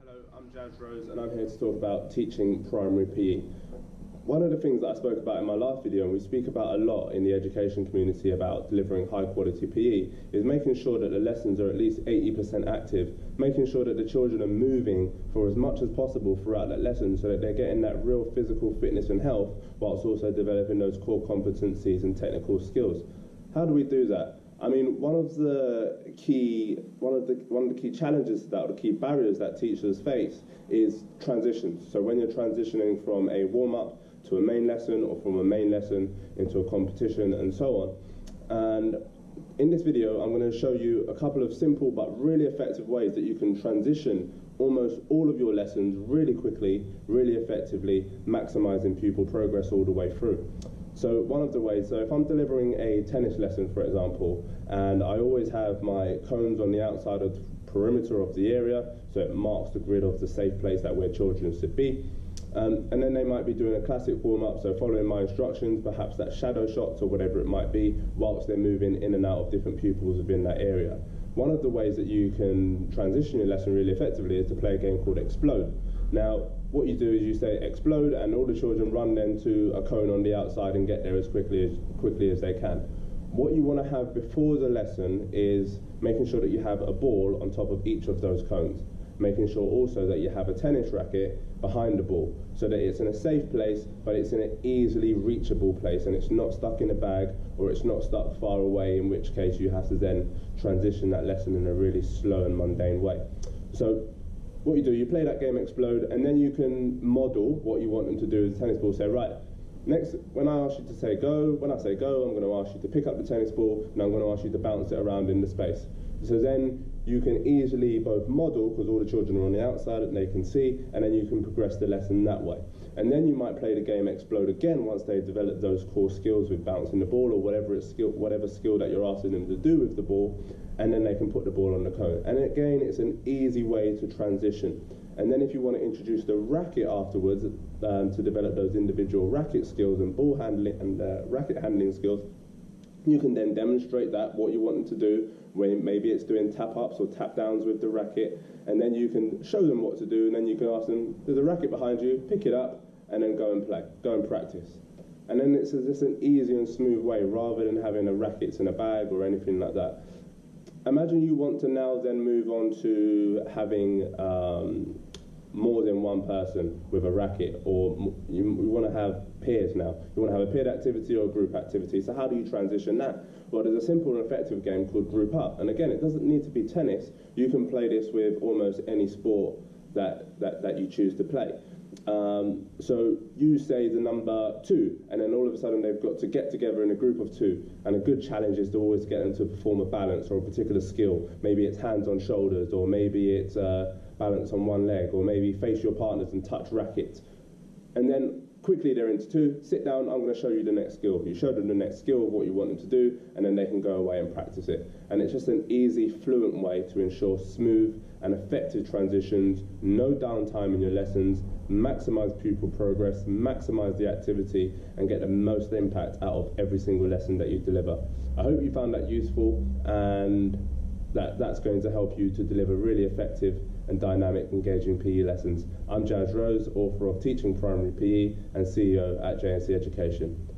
Hello, I'm Jazz Rose and I'm here to talk about teaching primary PE. One of the things that I spoke about in my last video, and we speak about a lot in the education community about delivering high quality PE, is making sure that the lessons are at least 80% active, making sure that the children are moving for as much as possible throughout that lesson so that they're getting that real physical fitness and health whilst also developing those core competencies and technical skills. How do we do that? I mean, one of the key challenges to that, or the key barriers that teachers face, is transitions. So when you're transitioning from a warm-up to a main lesson, or from a main lesson into a competition, and so on. And in this video, I'm going to show you a couple of simple but really effective ways that you can transition almost all of your lessons really quickly, really effectively, maximizing pupil progress all the way through. So one of the ways, so if I'm delivering a tennis lesson, for example, and I always have my cones on the outside of the perimeter of the area, so it marks the grid of the safe place that where children should be. And then they might be doing a classic warm-up, so following my instructions, perhaps that shadow shots or whatever it might be, whilst they're moving in and out of different pupils within that area. One of the ways that you can transition your lesson really effectively is to play a game called Explode. Now, what you do is you say explode, and all the children run then to a cone on the outside and get there as quickly as they can. What you want to have before the lesson is making sure that you have a ball on top of each of those cones, making sure also that you have a tennis racket behind the ball so that it's in a safe place, but it's in an easily reachable place and it's not stuck in a bag or it's not stuck far away, in which case you have to then transition that lesson in a really slow and mundane way. So what you do, you play that game Explode, and then you can model what you want them to do with the tennis ball. Say, right, next, when I ask you to say go, when I say go, I'm going to ask you to pick up the tennis ball, and I'm going to ask you to bounce it around in the space. So then you can easily both model, because all the children are on the outside and they can see, and then you can progress the lesson that way. And then you might play the game Explode again once they've developed those core skills with bouncing the ball or whatever skill that you're asking them to do with the ball, and then they can put the ball on the cone. And again, it's an easy way to transition. And then if you want to introduce the racket afterwards to develop those individual racket skills and ball handling and racket handling skills, you can then demonstrate that, what you want them to do, when maybe it's doing tap-ups or tap-downs with the racket, and then you can show them what to do, and then you can ask them, there's a racket behind you, pick it up, and then go and play, go and practice. And then it's just an easy and smooth way, rather than having a rackets in a bag or anything like that. Imagine you want to now then move on to having more than one person with a racket, or you want to have peers now. You want to have a paired activity or a group activity. So how do you transition that? Well, there's a simple and effective game called Group Up. And again, it doesn't need to be tennis. You can play this with almost any sport that you choose to play. So you say the number 2, and then all of a sudden they've got to get together in a group of 2. And a good challenge is to always get them to perform a balance or a particular skill. Maybe it's hands on shoulders, or maybe it's balance on one leg, or maybe face your partners and touch rackets. And then quickly they're into 2, sit down, I'm going to show you the next skill. You show them the next skill of what you want them to do, and then they can go away and practice it. And it's just an easy, fluent way to ensure smooth and effective transitions, no downtime in your lessons, maximize pupil progress, maximize the activity, and get the most impact out of every single lesson that you deliver. I hope you found that useful, and that's going to help you to deliver really effective and dynamic, engaging PE lessons. I'm Jazz Rose, author of Teaching Primary PE and CEO at JNC Education.